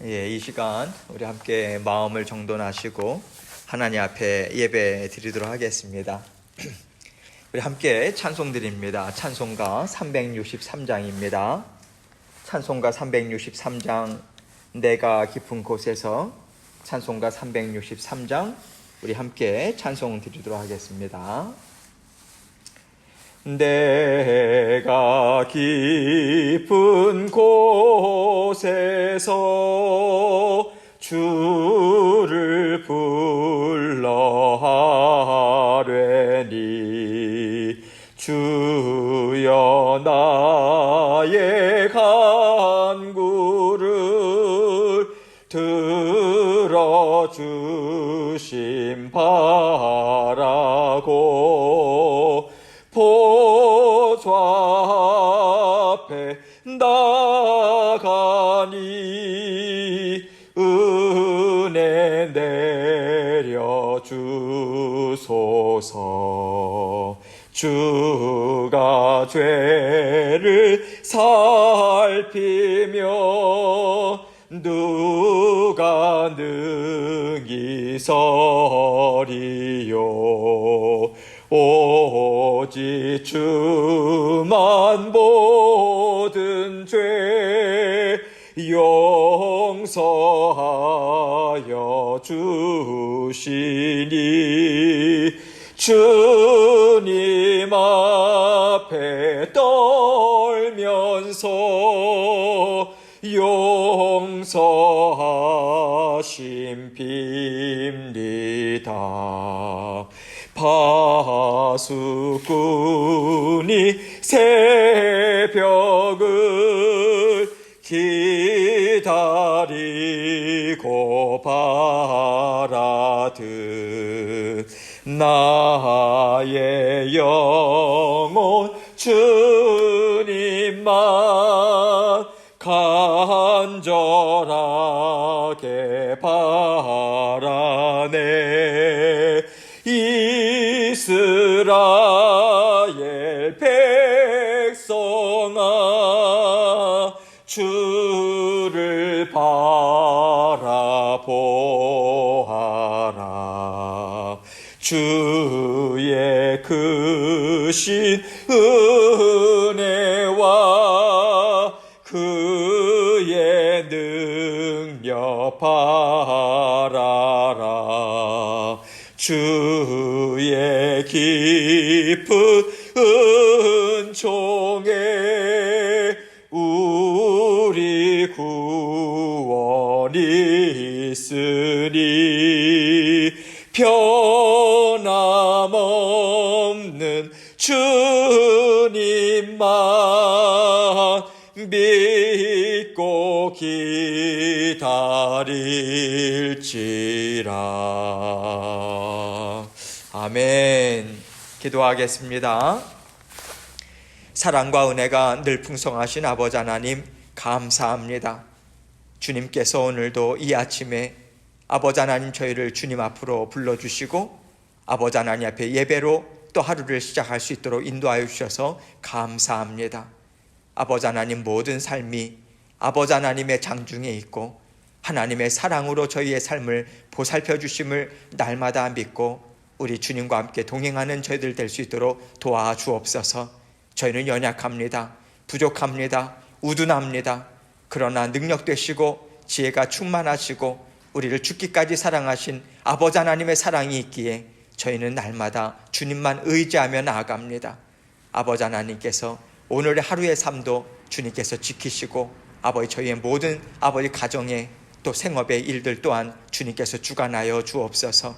이 시간 우리 함께 마음을 정돈하시고 하나님 앞에 예배 드리도록 하겠습니다. 우리 함께 찬송 드립니다. 찬송가 363장입니다. 찬송가 363장 내가 깊은 곳에서 찬송가 363장 우리 함께 찬송 드리도록 하겠습니다. 내가 깊은 곳에서 주를 불러 하뢰니 주여 나의 간구를 들어주심 바라고 보좌 앞에 나가니 은혜 내려주소서. 주가 죄를 살피며 누가 능히 서리요. 오직 주만 모든 죄 용서하여 주시니 주님 앞에 떨면서 용서하심 빕니다. 파수꾼이 새벽을 기다리고 바라듯 나의 영혼 주님만 간절하게 바라네. 이스라엘 백성아 주를 바라보아라. 주의 크신 은혜와 그의 능력 바라라. 주의 깊은 은총에 우리 구원이 있으니 변함없는 주님만 믿고 기다릴지라. 아멘. 기도하겠습니다. 사랑과 은혜가 늘 풍성하신 아버지 하나님 감사합니다. 주님께서 오늘도 이 아침에 아버지 하나님 저희를 주님 앞으로 불러주시고 아버지 하나님 앞에 예배로 또 하루를 시작할 수 있도록 인도하여 주셔서 감사합니다. 아버지 하나님 모든 삶이 아버지 하나님의 장중에 있고 하나님의 사랑으로 저희의 삶을 보살펴 주심을 날마다 믿고 우리 주님과 함께 동행하는 저희들 될 수 있도록 도와주옵소서. 저희는 연약합니다. 부족합니다. 우둔합니다. 그러나 능력 되시고 지혜가 충만하시고 우리를 죽기까지 사랑하신 아버지 하나님의 사랑이 있기에 저희는 날마다 주님만 의지하며 나아갑니다. 아버지 하나님께서 오늘의 하루의 삶도 주님께서 지키시고 아버지 저희의 모든 아버지 가정의 또 생업의 일들 또한 주님께서 주관하여 주옵소서.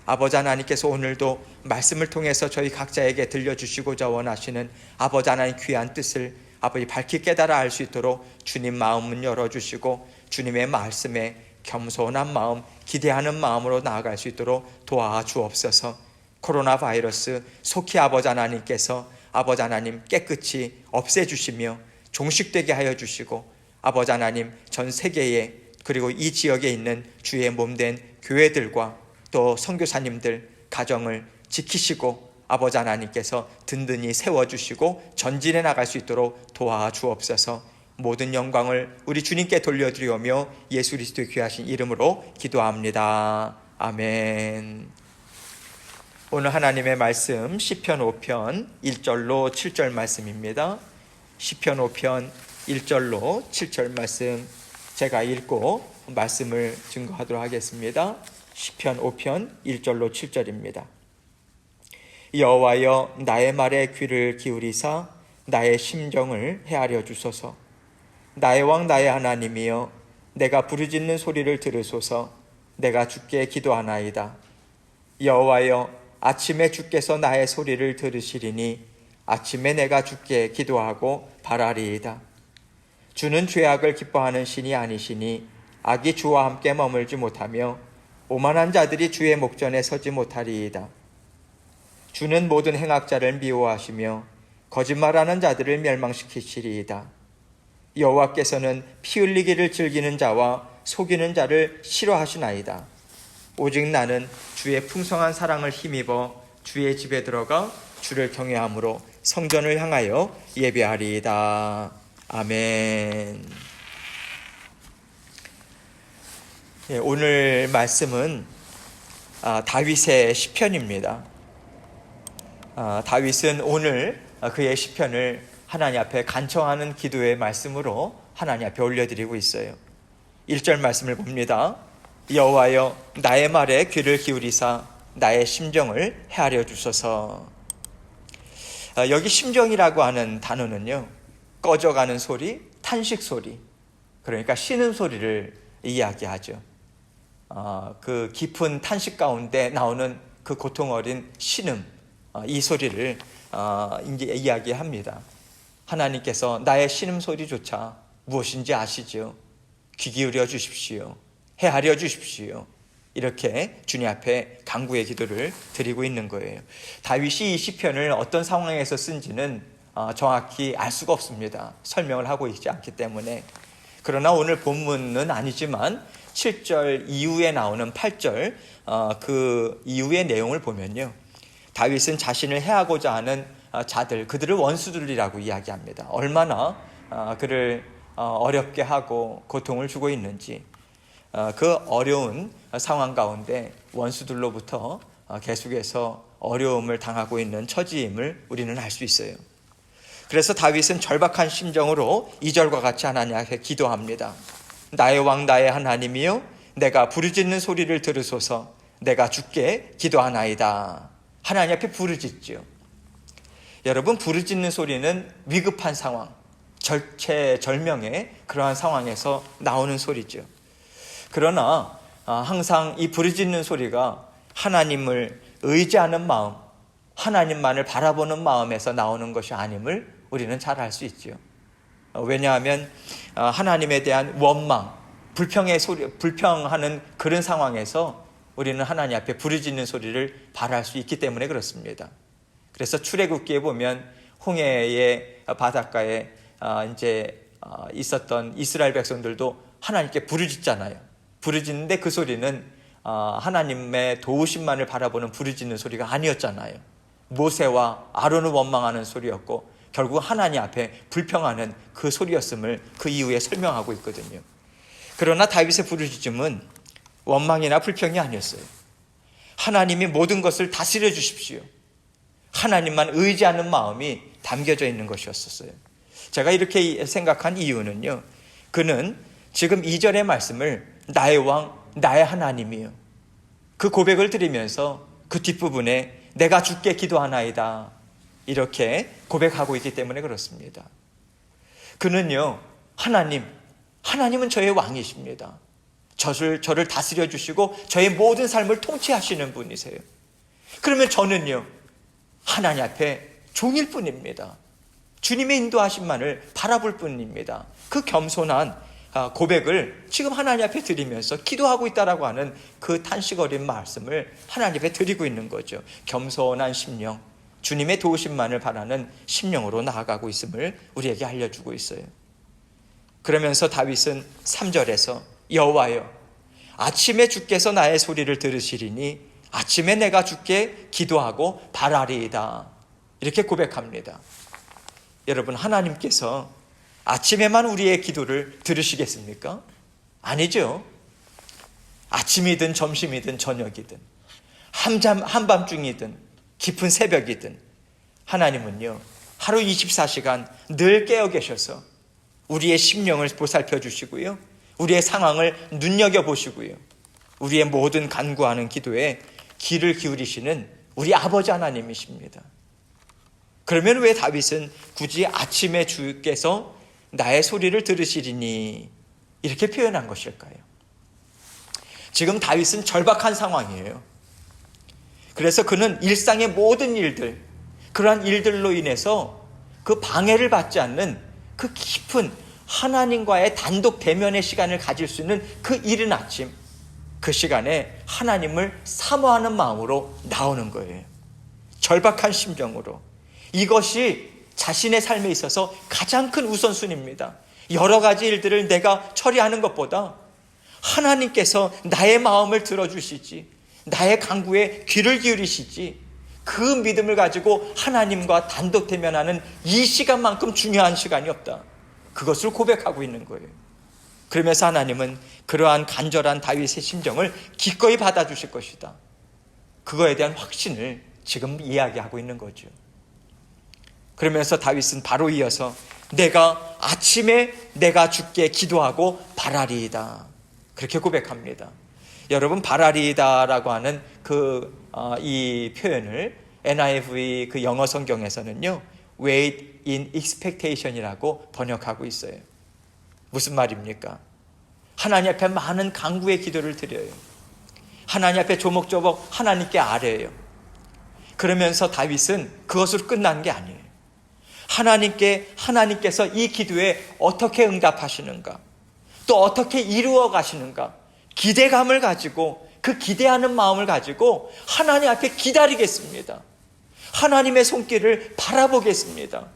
아버지 하나님께서 오늘도 말씀을 통해서 저희 각자에게 들려주시고자 원하시는 아버지 하나님 귀한 뜻을 아버지 밝히 깨달아 알 수 있도록 주님 마음은 열어주시고 주님의 말씀에 겸손한 마음, 기대하는 마음으로 나아갈 수 있도록 도와주옵소서. 코로나 바이러스 속히 아버지 하나님께서 아버지 하나님 깨끗이 없애주시며 종식되게 하여 주시고 아버지 하나님 전 세계에 그리고 이 지역에 있는 주의 몸된 교회들과 또 선교사님들 가정을 지키시고 아버지 하나님께서 든든히 세워주시고 전진해 나갈 수 있도록 도와주옵소서. 모든 영광을 우리 주님께 돌려드리오며 예수 그리스도의 귀하신 이름으로 기도합니다. 아멘. 오늘 하나님의 말씀 시편 5편 1절로 7절 말씀입니다. 시편 5편 1절로 7절 말씀 제가 읽고 말씀을 증거하도록 하겠습니다. 시편 5편 1절로 7절입니다. 여호와여, 나의 말에 귀를 기울이사 나의 심정을 헤아려 주소서. 나의 왕 나의 하나님이여, 내가 부르짖는 소리를 들으소서. 내가 주께 기도하나이다. 여호와여, 아침에 주께서 나의 소리를 들으시리니 아침에 내가 주께 기도하고 바라리이다. 주는 죄악을 기뻐하는 신이 아니시니 악이 주와 함께 머물지 못하며 오만한 자들이 주의 목전에 서지 못하리이다. 주는 모든 행악자를 미워하시며 거짓말하는 자들을 멸망시키시리이다. 여호와께서는 피 흘리기를 즐기는 자와 속이는 자를 싫어하시나이다. 오직 나는 주의 풍성한 사랑을 힘입어 주의 집에 들어가 주를 경외함으로 성전을 향하여 예배하리이다. 아멘. 오늘 말씀은 다윗의 시편입니다. 다윗은 오늘 그의 시편을 하나님 앞에 간청하는 기도의 말씀으로 하나님 앞에 올려드리고 있어요. 1절 말씀을 봅니다. 여호와여, 나의 말에 귀를 기울이사 나의 심정을 헤아려 주소서. 여기 심정이라고 하는 단어는요, 꺼져가는 소리, 탄식 소리, 그러니까 쉬는 소리를 이야기하죠. 그 깊은 탄식 가운데 나오는 그 고통 어린 신음, 이 소리를 이제 이야기합니다. 하나님께서 나의 신음 소리조차 무엇인지 아시죠? 귀 기울여 주십시오. 헤아려 주십시오. 이렇게 주님 앞에 간구의 기도를 드리고 있는 거예요. 다윗이 이 시편을 어떤 상황에서 쓴지는 정확히 알 수가 없습니다. 설명을 하고 있지 않기 때문에. 그러나 오늘 본문은 아니지만 7절 이후에 나오는 8절 그 이후의 내용을 보면요, 다윗은 자신을 해하고자 하는 자들, 그들을 원수들이라고 이야기합니다. 얼마나 그를 어렵게 하고 고통을 주고 있는지, 그 어려운 상황 가운데 원수들로부터 계속해서 어려움을 당하고 있는 처지임을 우리는 알 수 있어요. 그래서 다윗은 절박한 심정으로 2절과 같이 하나님 앞에 기도합니다. 나의 왕 나의 하나님이여, 내가 부르짖는 소리를 들으소서. 내가 주께 기도하나이다. 하나님 앞에 부르짖죠. 여러분, 부르짖는 소리는 위급한 상황, 절체절명의 그러한 상황에서 나오는 소리죠. 그러나 항상 이 부르짖는 소리가 하나님을 의지하는 마음, 하나님만을 바라보는 마음에서 나오는 것이 아님을 우리는 잘 알 수 있죠. 왜냐하면 하나님에 대한 원망, 불평하는 그런 상황에서 우리는 하나님 앞에 부르짖는 소리를 바랄 수 있기 때문에 그렇습니다. 그래서 출애굽기에 보면 홍해의 바닷가에 이제 있었던 이스라엘 백성들도 하나님께 부르짖잖아요. 부르짖는데 그 소리는 하나님의 도우심만을 바라보는 부르짖는 소리가 아니었잖아요. 모세와 아론을 원망하는 소리였고 결국 하나님 앞에 불평하는 그 소리였음을 그 이후에 설명하고 있거든요. 그러나 다윗의 부르짖음은 원망이나 불평이 아니었어요. 하나님이 모든 것을 다스려 주십시오. 하나님만 의지하는 마음이 담겨져 있는 것이었어요. 제가 이렇게 생각한 이유는요, 그는 지금 2절의 말씀을 나의 왕, 나의 하나님이요, 그 고백을 드리면서 그 뒷부분에 내가 주께 기도하나이다, 이렇게 고백하고 있기 때문에 그렇습니다. 그는요, 하나님은 저의 왕이십니다. 저를 다스려 주시고 저의 모든 삶을 통치하시는 분이세요. 그러면 저는요, 하나님 앞에 종일 뿐입니다. 주님의 인도하심만을 바라볼 뿐입니다. 그 겸손한 고백을 지금 하나님 앞에 드리면서 기도하고 있다라고 하는 그 탄식 어린 말씀을 하나님 앞에 드리고 있는 거죠. 겸손한 심령, 주님의 도우심만을 바라는 심령으로 나아가고 있음을 우리에게 알려주고 있어요. 그러면서 다윗은 3절에서 여호와여, 아침에 주께서 나의 소리를 들으시리니 아침에 내가 주께 기도하고 바라리이다, 이렇게 고백합니다. 여러분, 하나님께서 아침에만 우리의 기도를 들으시겠습니까? 아니죠. 아침이든 점심이든 저녁이든 한밤중이든 깊은 새벽이든 하나님은요, 하루 24시간 늘 깨어 계셔서 우리의 심령을 보살펴 주시고요, 우리의 상황을 눈여겨보시고요, 우리의 모든 간구하는 기도에 귀를 기울이시는 우리 아버지 하나님이십니다. 그러면 왜 다윗은 굳이 아침에 주께서 나의 소리를 들으시리니 이렇게 표현한 것일까요? 지금 다윗은 절박한 상황이에요. 그래서 그는 일상의 모든 일들, 그러한 일들로 인해서 그 방해를 받지 않는 그 깊은 하나님과의 단독 대면의 시간을 가질 수 있는 그 이른 아침, 그 시간에 하나님을 사모하는 마음으로 나오는 거예요. 절박한 심정으로. 이것이 자신의 삶에 있어서 가장 큰 우선순위입니다. 여러 가지 일들을 내가 처리하는 것보다 하나님께서 나의 마음을 들어주시지, 나의 간구에 귀를 기울이시지, 그 믿음을 가지고 하나님과 단독 대면하는 이 시간만큼 중요한 시간이 없다. 그것을 고백하고 있는 거예요. 그러면서 하나님은 그러한 간절한 다윗의 심정을 기꺼이 받아주실 것이다. 그거에 대한 확신을 지금 이야기하고 있는 거죠. 그러면서 다윗은 바로 이어서 내가 아침에 내가 주께 기도하고 바라리이다, 그렇게 고백합니다. 여러분, 바라리이다라고 하는 이 표현을 NIV 그 영어 성경에서는요, wait in expectation이라고 번역하고 있어요. 무슨 말입니까? 하나님 앞에 많은 간구의 기도를 드려요. 하나님 앞에 조목조목 하나님께 아뢰요. 그러면서 다윗은 그것으로 끝난 게 아니에요. 하나님께서 이 기도에 어떻게 응답하시는가, 또 어떻게 이루어 가시는가, 기대감을 가지고, 그 기대하는 마음을 가지고 하나님 앞에 기다리겠습니다. 하나님의 손길을 바라보겠습니다.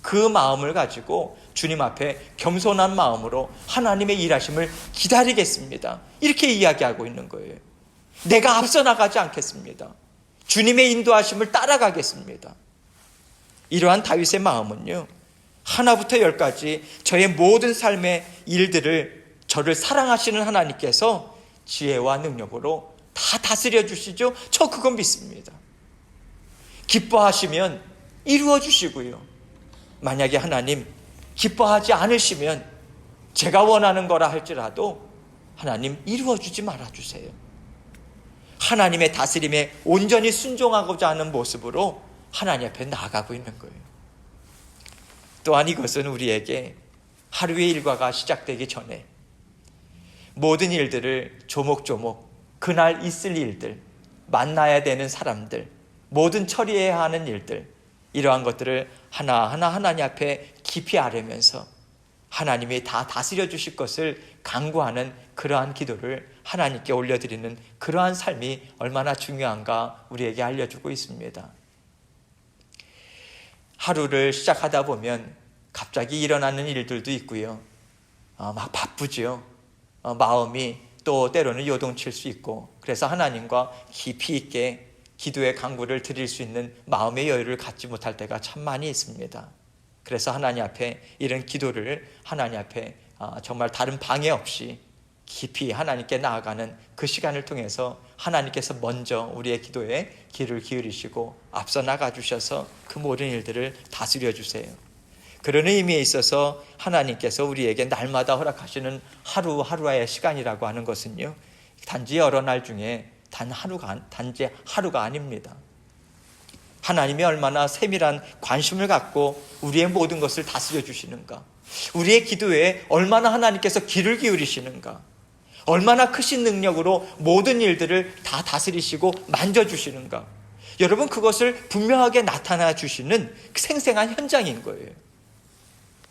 그 마음을 가지고 주님 앞에 겸손한 마음으로 하나님의 일하심을 기다리겠습니다. 이렇게 이야기하고 있는 거예요. 내가 앞서 나가지 않겠습니다. 주님의 인도하심을 따라가겠습니다. 이러한 다윗의 마음은요, 하나부터 열까지 저의 모든 삶의 일들을 저를 사랑하시는 하나님께서 지혜와 능력으로 다 다스려 주시죠. 저 그건 믿습니다. 기뻐하시면 이루어 주시고요, 만약에 하나님 기뻐하지 않으시면 제가 원하는 거라 할지라도 하나님 이루어 주지 말아 주세요. 하나님의 다스림에 온전히 순종하고자 하는 모습으로 하나님 앞에 나아가고 있는 거예요. 또한 이것은 우리에게 하루의 일과가 시작되기 전에 모든 일들을 조목조목, 그날 있을 일들, 만나야 되는 사람들, 모든 처리해야 하는 일들, 이러한 것들을 하나하나 하나님 앞에 깊이 아뢰면서 하나님이 다 다스려 주실 것을 간구하는 그러한 기도를 하나님께 올려드리는 그러한 삶이 얼마나 중요한가 우리에게 알려주고 있습니다. 하루를 시작하다 보면 갑자기 일어나는 일들도 있고요, 막 바쁘죠. 마음이 또 때로는 요동칠 수 있고, 그래서 하나님과 깊이 있게 기도의 간구를 드릴 수 있는 마음의 여유를 갖지 못할 때가 참 많이 있습니다. 그래서 하나님 앞에 이런 기도를 하나님 앞에 정말 다른 방해 없이 깊이 하나님께 나아가는 그 시간을 통해서 하나님께서 먼저 우리의 기도에 귀를 기울이시고 앞서 나가 주셔서 그 모든 일들을 다스려 주세요. 그런 의미에 있어서 하나님께서 우리에게 날마다 허락하시는 하루하루의 시간이라고 하는 것은요, 단지 여러 날 중에 단지 하루가 아닙니다. 하나님이 얼마나 세밀한 관심을 갖고 우리의 모든 것을 다스려 주시는가, 우리의 기도에 얼마나 하나님께서 귀를 기울이시는가, 얼마나 크신 능력으로 모든 일들을 다 다스리시고 만져주시는가, 여러분, 그것을 분명하게 나타나 주시는 생생한 현장인 거예요.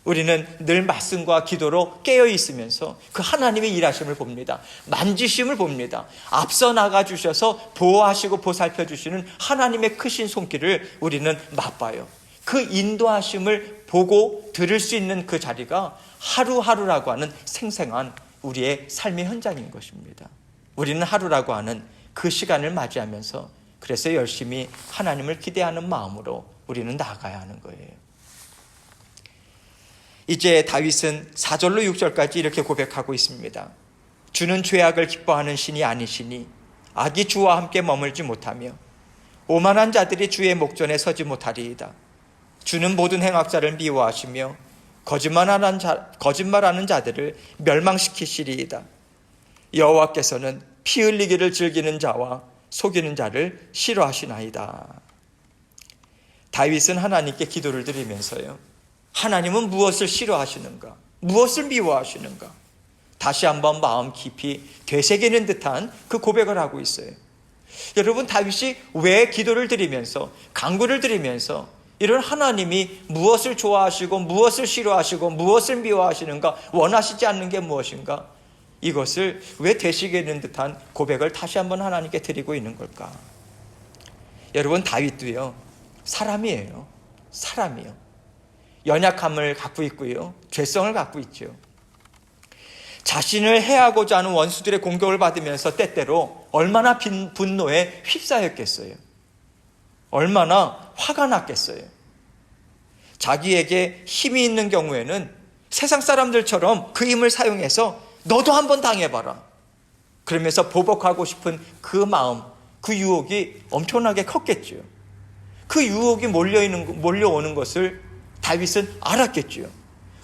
우리는 늘 말씀과 기도로 깨어 있으면서 그 하나님의 일하심을 봅니다. 만지심을 봅니다. 앞서 나가 주셔서 보호하시고 보살펴 주시는 하나님의 크신 손길을 우리는 맛봐요. 그 인도하심을 보고 들을 수 있는 그 자리가 하루하루라고 하는 생생한 우리의 삶의 현장인 것입니다. 우리는 하루라고 하는 그 시간을 맞이하면서 그래서 열심히 하나님을 기대하는 마음으로 우리는 나아가야 하는 거예요. 이제 다윗은 4절로 6절까지 이렇게 고백하고 있습니다. 주는 죄악을 기뻐하는 신이 아니시니 악이 주와 함께 머물지 못하며 오만한 자들이 주의 목전에 서지 못하리이다. 주는 모든 행악자를 미워하시며 거짓말하는 자들을 멸망시키시리이다. 여호와께서는 피 흘리기를 즐기는 자와 속이는 자를 싫어하시나이다. 다윗은 하나님께 기도를 드리면서요, 하나님은 무엇을 싫어하시는가? 무엇을 미워하시는가? 다시 한번 마음 깊이 되새기는 듯한 그 고백을 하고 있어요. 여러분, 다윗이 왜 기도를 드리면서, 간구를 드리면서 이런 하나님이 무엇을 좋아하시고 무엇을 싫어하시고 무엇을 미워하시는가, 원하시지 않는 게 무엇인가, 이것을 왜 되새기는 듯한 고백을 다시 한번 하나님께 드리고 있는 걸까? 여러분, 다윗도요, 사람이에요. 사람이요. 연약함을 갖고 있고요, 죄성을 갖고 있죠. 자신을 해하고자 하는 원수들의 공격을 받으면서 때때로 얼마나 분노에 휩싸였겠어요. 얼마나 화가 났겠어요. 자기에게 힘이 있는 경우에는 세상 사람들처럼 그 힘을 사용해서 너도 한번 당해봐라, 그러면서 보복하고 싶은 그 마음, 그 유혹이 엄청나게 컸겠죠. 그 유혹이 몰려오는 것을 다윗은 알았겠죠.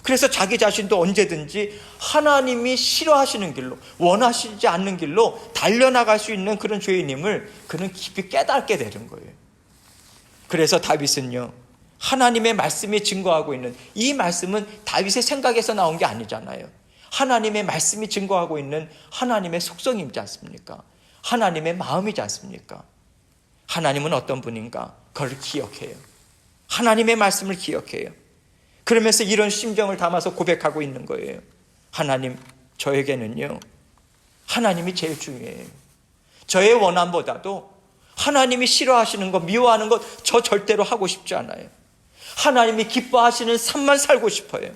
그래서 자기 자신도 언제든지 하나님이 싫어하시는 길로, 원하시지 않는 길로 달려나갈 수 있는 그런 죄인임을 그는 깊이 깨닫게 되는 거예요. 그래서 다윗은요, 하나님의 말씀이 증거하고 있는, 이 말씀은 다윗의 생각에서 나온 게 아니잖아요. 하나님의 말씀이 증거하고 있는 하나님의 속성이지 않습니까? 하나님의 마음이지 않습니까? 하나님은 어떤 분인가? 그걸 기억해요. 하나님의 말씀을 기억해요. 그러면서 이런 심정을 담아서 고백하고 있는 거예요. 하나님, 저에게는요, 하나님이 제일 중요해요. 저의 원함보다도 하나님이 싫어하시는 것, 미워하는 것, 저 절대로 하고 싶지 않아요. 하나님이 기뻐하시는 삶만 살고 싶어요.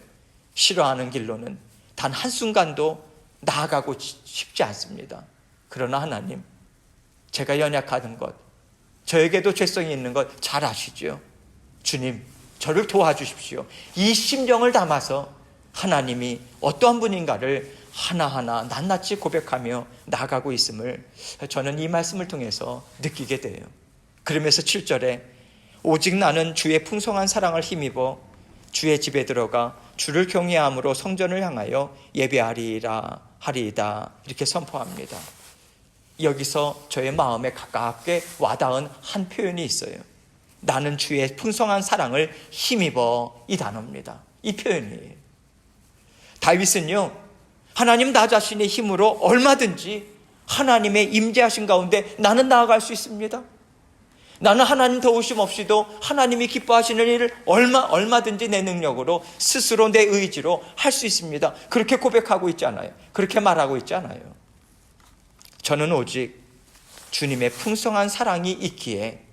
싫어하는 길로는 단 한순간도 나아가고 싶지 않습니다. 그러나 하나님, 제가 연약하는 것, 저에게도 죄성이 있는 것 잘 아시죠? 주님, 저를 도와주십시오. 이 심정을 담아서 하나님이 어떠한 분인가를 하나하나 낱낱이 고백하며 나아가고 있음을 저는 이 말씀을 통해서 느끼게 돼요. 그러면서 7절에 오직 나는 주의 풍성한 사랑을 힘입어 주의 집에 들어가 주를 경외함으로 성전을 향하여 예배하리이다 이렇게 선포합니다. 여기서 저의 마음에 가깝게 와닿은 한 표현이 있어요. 나는 주의 풍성한 사랑을 힘입어, 이 단어입니다. 이 표현이에요. 다윗은요, 하나님 나 자신의 힘으로 얼마든지 하나님의 임재하신 가운데 나는 나아갈 수 있습니다. 나는 하나님 도우심 없이도 하나님이 기뻐하시는 일을 얼마든지 내 능력으로, 스스로 내 의지로 할 수 있습니다. 그렇게 고백하고 있지 않아요. 그렇게 말하고 있지 않아요. 저는 오직 주님의 풍성한 사랑이 있기에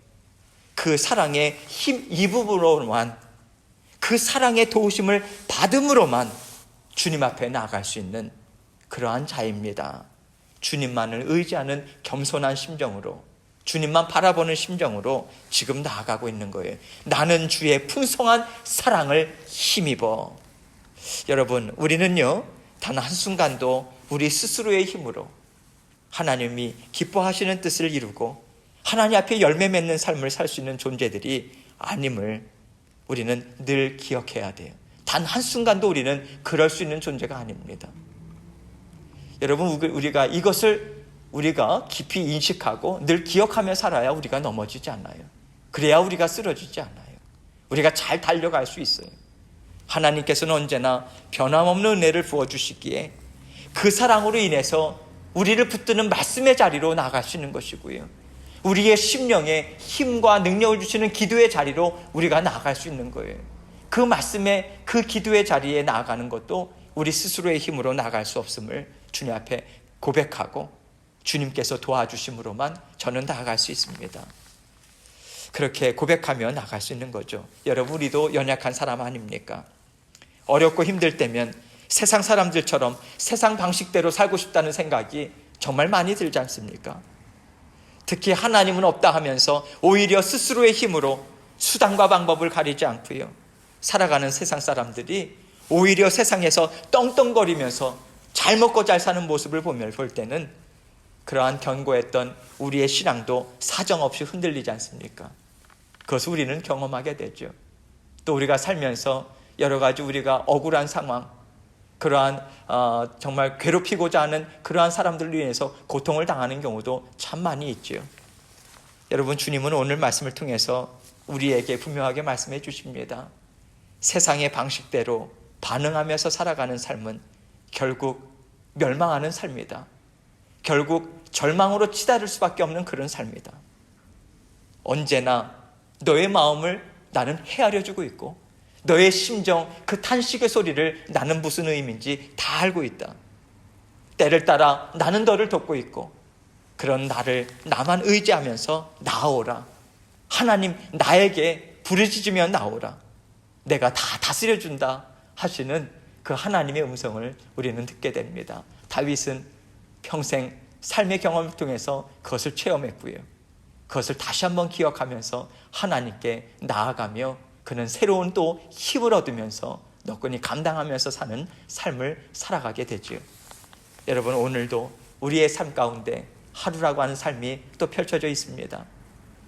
그 사랑의 힘 입음으로만, 그 사랑의 도우심을 받음으로만 주님 앞에 나아갈 수 있는 그러한 자입니다. 주님만을 의지하는 겸손한 심정으로, 주님만 바라보는 심정으로 지금 나아가고 있는 거예요. 나는 주의 풍성한 사랑을 힘입어. 여러분, 우리는요, 단 한순간도 우리 스스로의 힘으로 하나님이 기뻐하시는 뜻을 이루고 하나님 앞에 열매 맺는 삶을 살 수 있는 존재들이 아님을 우리는 늘 기억해야 돼요. 단 한순간도 우리는 그럴 수 있는 존재가 아닙니다. 여러분, 우리가 이것을 우리가 깊이 인식하고 늘 기억하며 살아야 우리가 넘어지지 않아요. 그래야 우리가 쓰러지지 않아요. 우리가 잘 달려갈 수 있어요. 하나님께서는 언제나 변함없는 은혜를 부어주시기에 그 사랑으로 인해서 우리를 붙드는 말씀의 자리로 나아갈 수 있는 것이고요, 우리의 심령에 힘과 능력을 주시는 기도의 자리로 우리가 나아갈 수 있는 거예요. 그 말씀의 그 기도의 자리에 나아가는 것도 우리 스스로의 힘으로 나아갈 수 없음을 주님 앞에 고백하고 주님께서 도와주심으로만 저는 나아갈 수 있습니다. 그렇게 고백하며 나아갈 수 있는 거죠. 여러분, 우리도 연약한 사람 아닙니까? 어렵고 힘들 때면 세상 사람들처럼 세상 방식대로 살고 싶다는 생각이 정말 많이 들지 않습니까? 특히 하나님은 없다 하면서 오히려 스스로의 힘으로 수단과 방법을 가리지 않고요, 살아가는 세상 사람들이 오히려 세상에서 떵떵거리면서 잘 먹고 잘 사는 모습을 볼 때는 그러한 견고했던 우리의 신앙도 사정없이 흔들리지 않습니까? 그것을 우리는 경험하게 되죠. 또 우리가 살면서 여러 가지 우리가 억울한 상황, 그러한 정말 괴롭히고자 하는 그러한 사람들로 인해서 고통을 당하는 경우도 참 많이 있죠. 여러분, 주님은 오늘 말씀을 통해서 우리에게 분명하게 말씀해 주십니다. 세상의 방식대로 반응하면서 살아가는 삶은 결국 멸망하는 삶이다. 결국 절망으로 치달을 수밖에 없는 그런 삶이다. 언제나 너의 마음을 나는 헤아려 주고 있고 너의 심정, 그 탄식의 소리를 나는 무슨 의미인지 다 알고 있다. 때를 따라 나는 너를 돕고 있고 그런 나를 나만 의지하면서 나오라. 하나님 나에게 부르짖으며 나오라. 내가 다 다스려준다 하시는 그 하나님의 음성을 우리는 듣게 됩니다. 다윗은 평생 삶의 경험을 통해서 그것을 체험했고요. 그것을 다시 한번 기억하면서 하나님께 나아가며 그는 새로운 또 힘을 얻으면서 너끈히 감당하면서 사는 삶을 살아가게 되지요. 여러분, 오늘도 우리의 삶 가운데 하루라고 하는 삶이 또 펼쳐져 있습니다.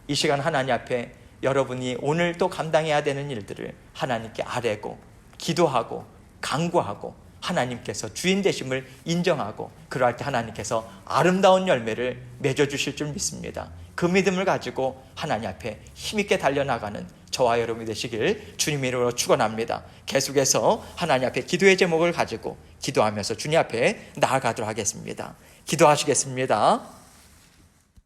이 시간 하나님 앞에 여러분이 오늘 또 감당해야 되는 일들을 하나님께 아뢰고 기도하고 간구하고 하나님께서 주인 되심을 인정하고 그러할 때 하나님께서 아름다운 열매를 맺어주실 줄 믿습니다. 그 믿음을 가지고 하나님 앞에 힘있게 달려나가는 저와 여러분이 되시길 주님의 이름으로 축원합니다. 계속해서 하나님 앞에 기도의 제목을 가지고 기도하면서 주님 앞에 나아가도록 하겠습니다. 기도하시겠습니다.